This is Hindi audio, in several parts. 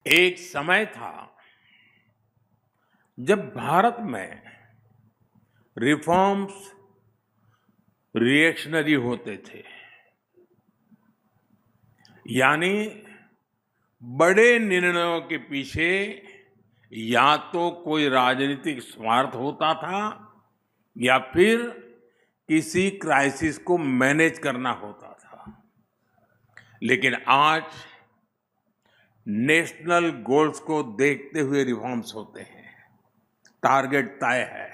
एक समय था जब भारत में रिफॉर्म्स रिएक्शनरी होते थे, यानी बड़े निर्णयों के पीछे या तो कोई राजनीतिक स्वार्थ होता था या फिर किसी क्राइसिस को मैनेज करना होता था। लेकिन आज नेशनल गोल्स को देखते हुए रिफॉर्म्स होते हैं, टारगेट तय है।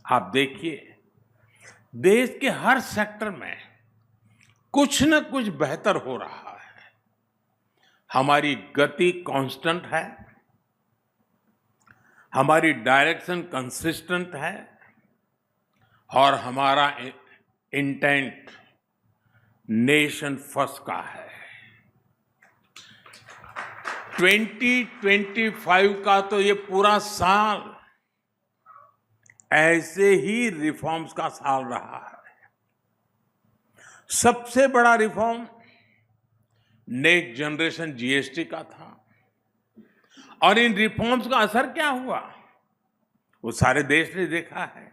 आप देखिए, देश के हर सेक्टर में कुछ न कुछ बेहतर हो रहा है। हमारी गति कांस्टेंट है, हमारी डायरेक्शन कंसिस्टेंट है और हमारा इंटेंट नेशन फर्स्ट का है। 2025 का तो ये पूरा साल ऐसे ही रिफॉर्म्स का साल रहा है। सबसे बड़ा रिफॉर्म नेक्स्ट जनरेशन जीएसटी का था और इन रिफॉर्म्स का असर क्या हुआ वो सारे देश ने देखा है।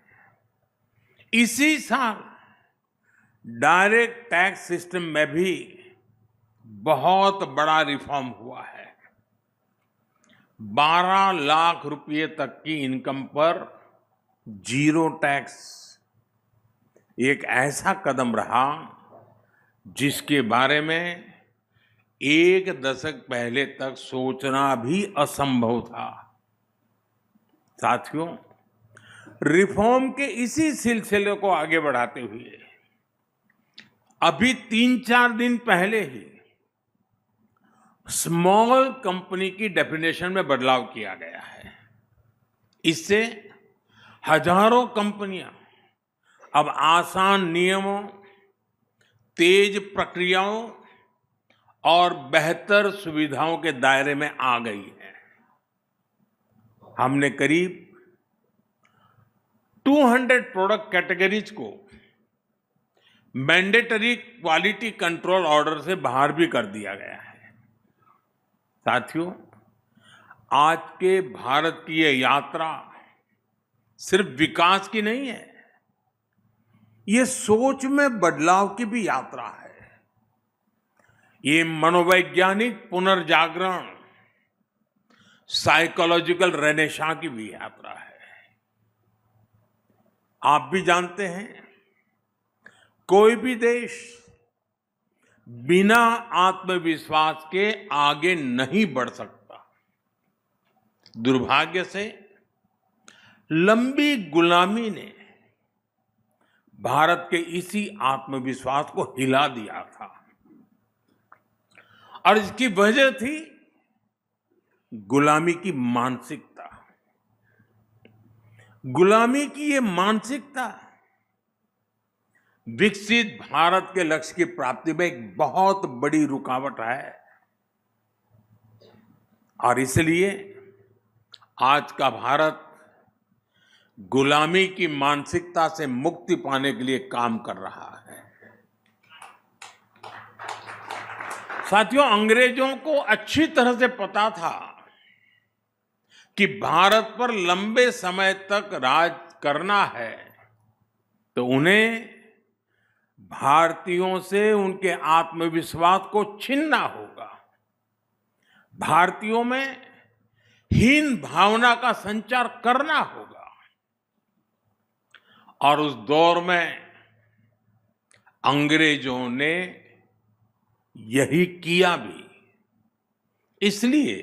इसी साल डायरेक्ट टैक्स सिस्टम में भी बहुत बड़ा रिफॉर्म हुआ है। 12 लाख रुपए तक की इनकम पर जीरो टैक्स एक ऐसा कदम रहा जिसके बारे में एक दशक पहले तक सोचना भी असंभव था। साथियों, रिफॉर्म के इसी सिलसिले को आगे बढ़ाते हुए अभी 3-4 दिन पहले ही स्मॉल कंपनी की डेफिनेशन में बदलाव किया गया है। इससे हजारों कंपनियां अब आसान नियमों, तेज प्रक्रियाओं और बेहतर सुविधाओं के दायरे में आ गई है। हमने करीब 200 प्रोडक्ट कैटेगरीज को मैंडेटरी क्वालिटी कंट्रोल ऑर्डर से बाहर भी कर दिया गया है। साथियों, आज के भारत की यह यात्रा सिर्फ विकास की नहीं है, ये सोच में बदलाव की भी यात्रा है। ये मनोवैज्ञानिक पुनर्जागरण, साइकोलॉजिकल रेनेसां की भी यात्रा है। आप भी जानते हैं, कोई भी देश बिना आत्मविश्वास के आगे नहीं बढ़ सकता। दुर्भाग्य से लंबी गुलामी ने भारत के इसी आत्मविश्वास को हिला दिया था और इसकी वजह थी गुलामी की मानसिकता। गुलामी की ये मानसिकता विकसित भारत के लक्ष्य की प्राप्ति में एक बहुत बड़ी रुकावट है और इसलिए आज का भारत गुलामी की मानसिकता से मुक्ति पाने के लिए काम कर रहा है। साथियों, अंग्रेजों को अच्छी तरह से पता था कि भारत पर लंबे समय तक राज करना है तो उन्हें भारतीयों से उनके आत्मविश्वास को छीनना होगा। भारतीयों में हीन भावना का संचार करना होगा और उस दौर में अंग्रेजों ने यही किया भी। इसलिए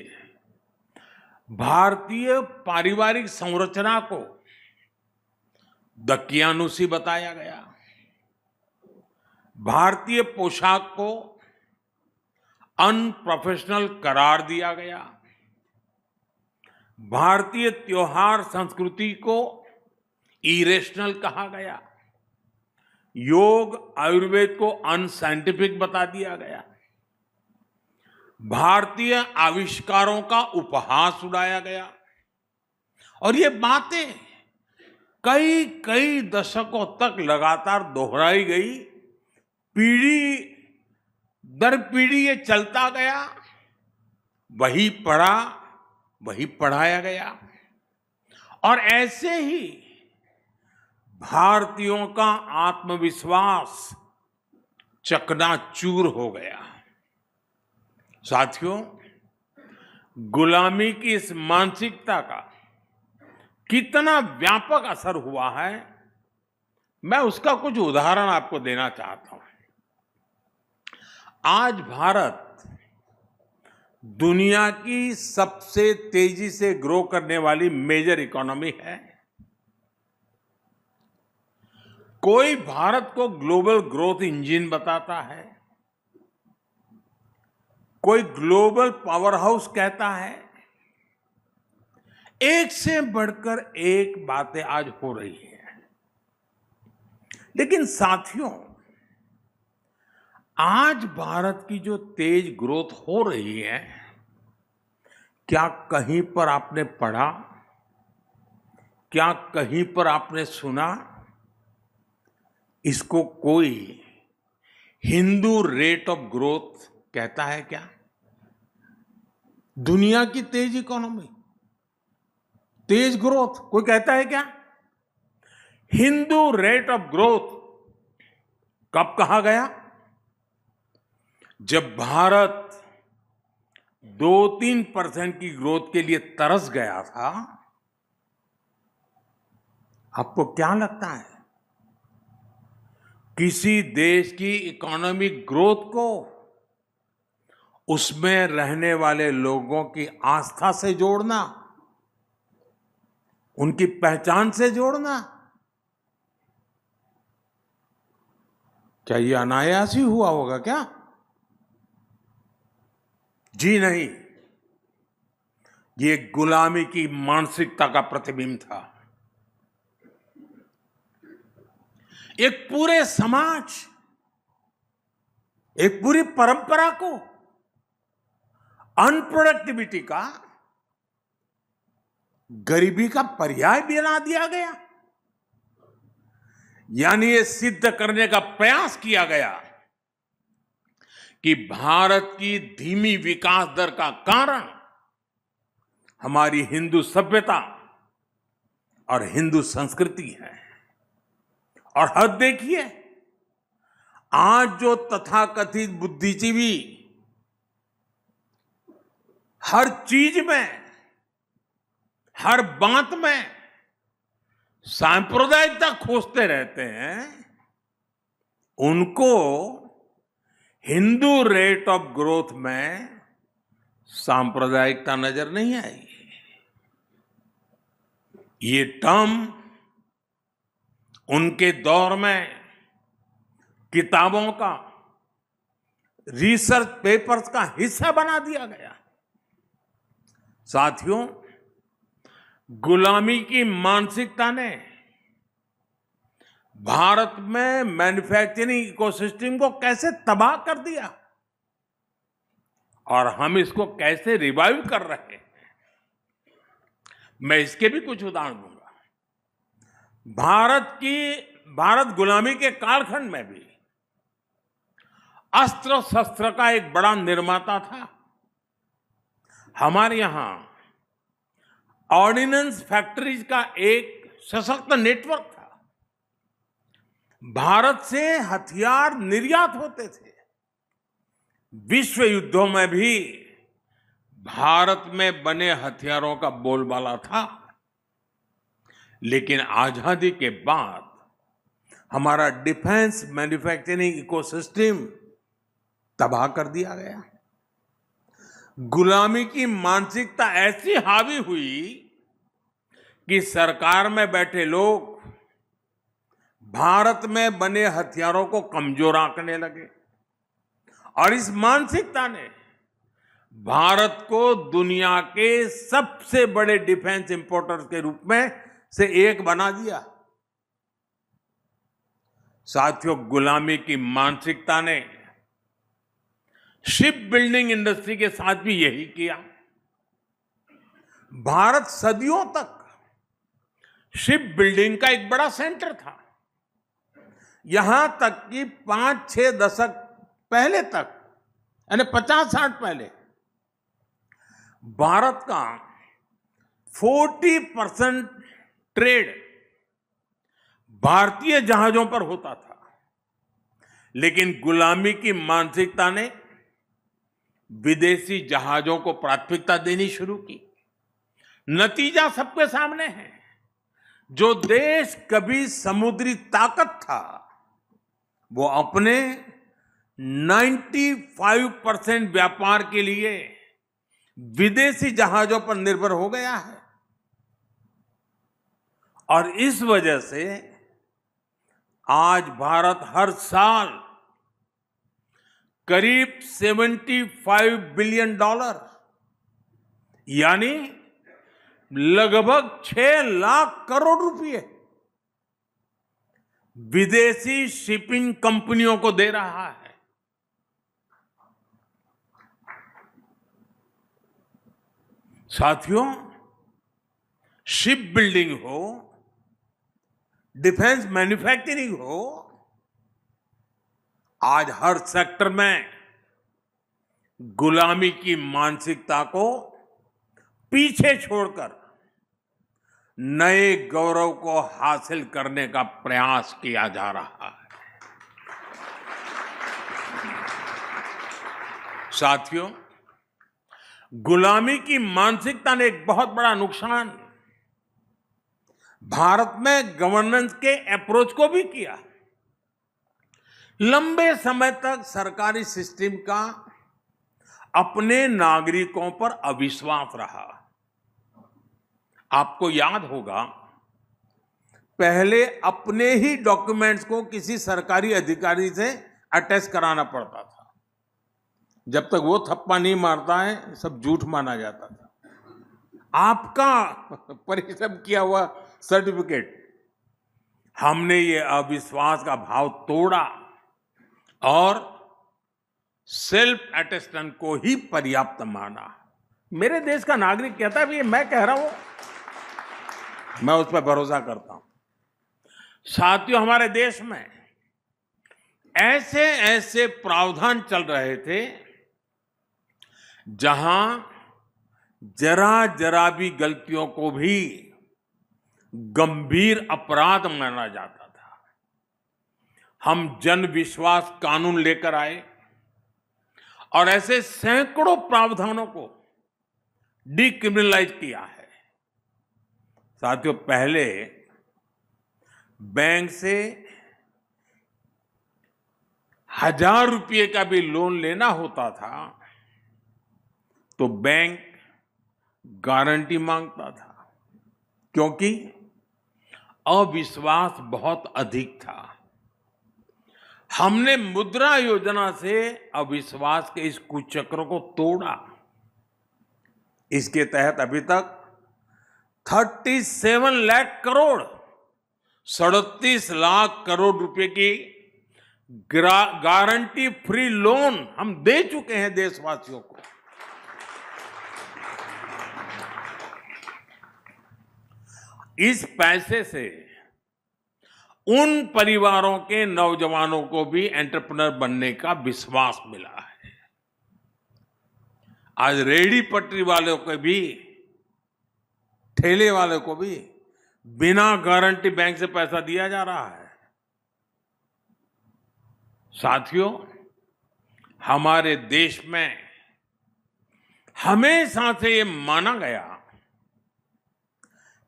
भारतीय पारिवारिक संरचना को दकियानुसी बताया गया, भारतीय पोशाक को अनप्रोफेशनल करार दिया गया, भारतीय त्योहार संस्कृति को इरेशनल कहा गया, योग आयुर्वेद को अनसाइंटिफिक बता दिया गया, भारतीय आविष्कारों का उपहास उड़ाया गया और ये बातें कई कई दशकों तक लगातार दोहराई गई। पीढ़ी दर पीढ़ी ये चलता गया वही पढ़ा, वही पढ़ाया गया। और ऐसे ही भारतीयों का आत्मविश्वास चकनाचूर हो गया। साथियों, गुलामी की इस मानसिकता का कितना व्यापक असर हुआ है, मैं उसका कुछ उदाहरण आपको देना चाहता हूं। आज भारत दुनिया की सबसे तेजी से ग्रो करने वाली मेजर इकोनॉमी है। कोई भारत को ग्लोबल ग्रोथ इंजन बताता है, कोई ग्लोबल पावर हाउस कहता है। एक से बढ़कर एक बातें आज हो रही हैं। लेकिन साथियों, आज भारत की जो तेज ग्रोथ हो रही है, क्या कहीं पर आपने पढ़ा, क्या कहीं पर आपने सुना, इसको कोई हिंदू रेट ऑफ ग्रोथ कहता है क्या? दुनिया की तेज इकोनॉमी, तेज ग्रोथ कोई कहता है क्या? हिंदू रेट ऑफ ग्रोथ कब कहा गया? जब भारत 2-3% की ग्रोथ के लिए तरस गया था। आपको क्या लगता है, किसी देश की इकोनॉमिक ग्रोथ को उसमें रहने वाले लोगों की आस्था से जोड़ना, उनकी पहचान से जोड़ना, क्या ये अनायास ही हुआ होगा क्या? जी नहीं, ये गुलामी की मानसिकता का प्रतिबिंब था। एक पूरे समाज, एक पूरी परंपरा को अनप्रोडक्टिविटी का, गरीबी का पर्याय बना दिया गया। यानी ये सिद्ध करने का प्रयास किया गया कि भारत की धीमी विकास दर का कारण हमारी हिंदू सभ्यता और हिंदू संस्कृति है। और हद देखिए, आज जो तथाकथित बुद्धिजीवी हर चीज में, हर बात में सांप्रदायिकता खोजते रहते हैं, उनको हिंदू रेट ऑफ ग्रोथ में सांप्रदायिकता नजर नहीं आई। ये टर्म उनके दौर में किताबों का, रिसर्च पेपर्स का हिस्सा बना दिया गया। साथियों, गुलामी की मानसिकता ने भारत में मैन्युफैक्चरिंग इकोसिस्टम को कैसे तबाह कर दिया, और हम इसको कैसे रिवाइव कर रहे हैं, मैं इसके भी कुछ उदाहरण दूंगा। भारत गुलामी के कालखंड में भी अस्त्र शस्त्र का एक बड़ा निर्माता था। हमारे यहां ऑर्डिनेंस फैक्ट्रीज का एक सशक्त नेटवर्क था। भारत से हथियार निर्यात होते थे। विश्व युद्धों में भी भारत में बने हथियारों का बोलबाला था। लेकिन आजादी के बाद हमारा डिफेंस मैन्युफैक्चरिंग इकोसिस्टम तबाह कर दिया गया। गुलामी की मानसिकता ऐसी हावी हुई कि सरकार में बैठे लोग भारत में बने हथियारों को कमजोर आंकने लगे, और इस मानसिकता ने भारत को दुनिया के सबसे बड़े डिफेंस इंपोर्टर्स के रूप में से एक बना दिया। साथियों, गुलामी की मानसिकता ने शिप बिल्डिंग इंडस्ट्री के साथ भी यही किया। भारत सदियों तक शिप बिल्डिंग का एक बड़ा सेंटर था। यहां तक कि 5-6 दशक पहले तक, यानी 50-60 पहले, भारत का 40% ट्रेड भारतीय जहाजों पर होता था, लेकिन गुलामी की मानसिकता ने विदेशी जहाजों को प्राथमिकता देनी शुरू की। नतीजा सबके सामने है। जो देश कभी समुद्री ताकत था, वो अपने 95% व्यापार के लिए विदेशी जहाजों पर निर्भर हो गया है। और इस वजह से आज भारत हर साल करीब $75 बिलियन यानी लगभग 6 लाख करोड़ रुपए विदेशी शिपिंग कंपनियों को दे रहा है। साथियों, शिप बिल्डिंग हो, डिफेंस मैन्युफैक्चरिंग हो, आज हर सेक्टर में गुलामी की मानसिकता को पीछे छोड़कर नए गौरव को हासिल करने का प्रयास किया जा रहा है। साथियों, गुलामी की मानसिकता ने एक बहुत बड़ा नुकसान भारत में गवर्नेंस के अप्रोच को भी किया। लंबे समय तक सरकारी सिस्टम का अपने नागरिकों पर अविश्वास रहा। आपको याद होगा, पहले अपने ही डॉक्यूमेंट्स को किसी सरकारी अधिकारी से अटैच कराना पड़ता था। जब तक वो थप्पा नहीं मारता है, सब झूठ माना जाता था। आपका परिश्रम किया हुआ सर्टिफिकेट, हमने ये अविश्वास का भाव तोड़ा और सेल्फ अटेस्टेंट को ही पर्याप्त माना। मेरे देश का नागरिक कहता है, ये मैं कह रहा हूं, मैं उस पर भरोसा करता हूं। साथियों, हमारे देश में ऐसे ऐसे प्रावधान चल रहे थे जहां जरा जरा भी गलतियों को भी गंभीर अपराध माना जाता था। हम जन विश्वास कानून लेकर आए और ऐसे सैकड़ों प्रावधानों को डिक्रिमिनलाइज किया है। साथियों, पहले बैंक से 1000 रुपये का भी लोन लेना होता था तो बैंक गारंटी मांगता था, क्योंकि अविश्वास बहुत अधिक था। हमने मुद्रा योजना से अविश्वास के इस कुचक्र को तोड़ा। इसके तहत अभी तक 37 लाख करोड़, 37 लाख करोड़ रुपए की गारंटी फ्री लोन हम दे चुके हैं देशवासियों को। इस पैसे से उन परिवारों के नौजवानों को भी एंटरप्रेन्योर बनने का विश्वास मिला है। आज रेहड़ी पटरी वालों को भी, ठेले वाले को भी बिना गारंटी बैंक से पैसा दिया जा रहा है। साथियों, हमारे देश में हमेशा से ये माना गया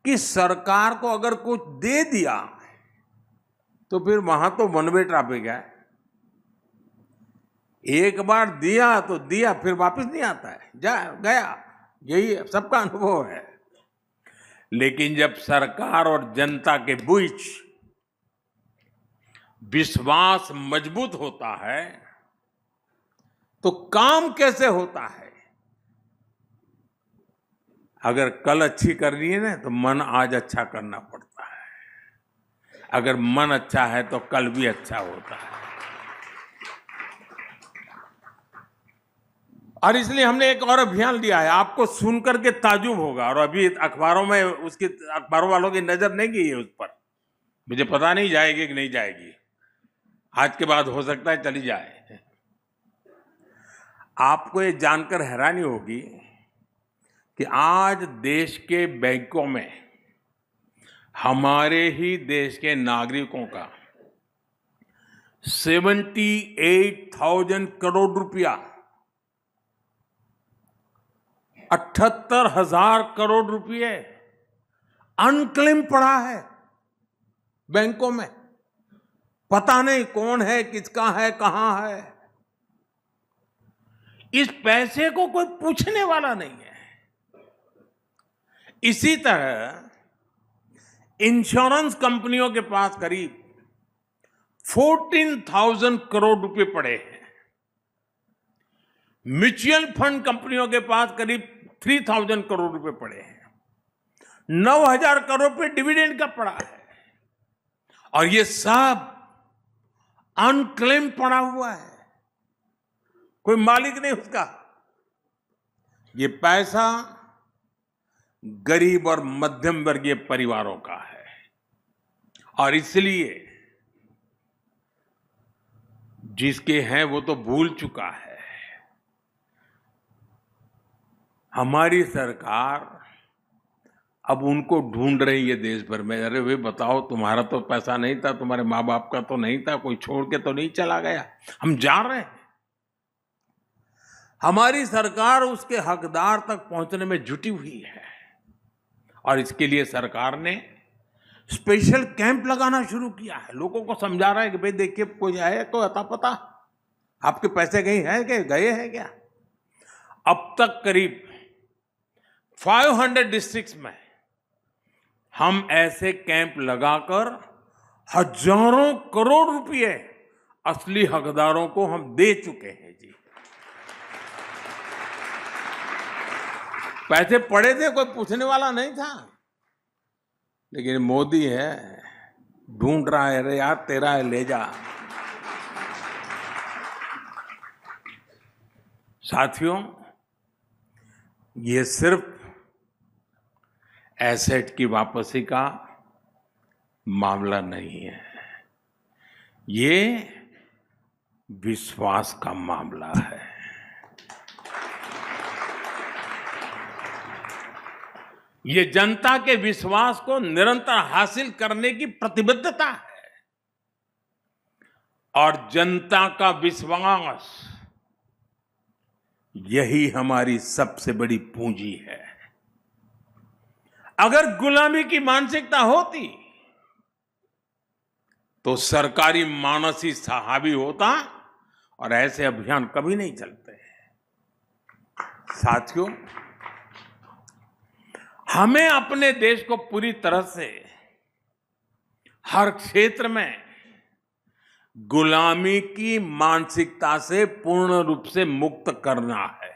कि सरकार को अगर कुछ दे दिया तो फिर वहां तो वन वे ट्रैफिक है। एक बार दिया तो दिया, फिर वापस नहीं आता है, जा गया। यही सबका अनुभव है। लेकिन जब सरकार और जनता के बीच विश्वास मजबूत होता है तो काम कैसे होता है? अगर कल अच्छी करनी है ना, तो मन आज अच्छा करना पड़ता है। अगर मन अच्छा है तो कल भी अच्छा होता है। और इसलिए हमने एक और अभियान लिया है, आपको सुनकर के ताजुब होगा। और अभी अखबारों में उसकी, अखबारों वालों की नजर नहीं गई है उस पर। मुझे पता नहीं जाएगी कि नहीं जाएगी, आज के बाद हो सकता है चली जाए। आपको ये जानकर हैरानी होगी कि आज देश के बैंकों में हमारे ही देश के नागरिकों का 78,000 करोड़ रुपया, 78,000 करोड़ रुपए अनक्लेम पड़ा है बैंकों में। पता नहीं कौन है, किसका है, कहां है। इस पैसे को कोई पूछने वाला नहीं है। इसी तरह इंश्योरेंस कंपनियों के पास करीब 14,000 करोड़ रुपए पड़े हैं। म्यूचुअल फंड कंपनियों के पास करीब 3,000 करोड़ रुपए पड़े हैं। 9,000 करोड़ रुपए डिविडेंड का पड़ा है। और ये सब अनक्लेम पड़ा हुआ है, कोई मालिक नहीं उसका। ये पैसा गरीब और मध्यम वर्गीय परिवारों का है और इसलिए जिसके हैं वो तो भूल चुका है। हमारी सरकार अब उनको ढूंढ रही है देश भर में। अरे भाई बताओ, तुम्हारा तो पैसा नहीं था, तुम्हारे माँ बाप का तो नहीं था, कोई छोड़ के तो नहीं चला गया। हम जा रहे हैं। हमारी सरकार उसके हकदार तक पहुंचने में जुटी हुई है और इसके लिए सरकार ने स्पेशल कैंप लगाना शुरू किया है। लोगों को समझा रहा है कि भाई देखिए, कोई आए तो अता पता आपके पैसे कहीं हैं क्या, गए हैं क्या। अब तक करीब 500 डिस्ट्रिक्ट्स में हम ऐसे कैंप लगाकर हजारों करोड़ रुपए असली हकदारों को हम दे चुके हैं जी। पैसे पड़े थे, कोई पूछने वाला नहीं था, लेकिन मोदी है, ढूंढ रहा है। अरे यार तेरा है, ले जा। साथियों, ये सिर्फ एसेट की वापसी का मामला नहीं है, ये विश्वास का मामला है। ये जनता के विश्वास को निरंतर हासिल करने की प्रतिबद्धता है और जनता का विश्वास यही हमारी सबसे बड़ी पूंजी है। अगर गुलामी की मानसिकता होती तो सरकारी मानस ही हावी होता और ऐसे अभियान कभी नहीं चलते। साथियों, हमें अपने देश को पूरी तरह से हर क्षेत्र में गुलामी की मानसिकता से पूर्ण रूप से मुक्त करना है।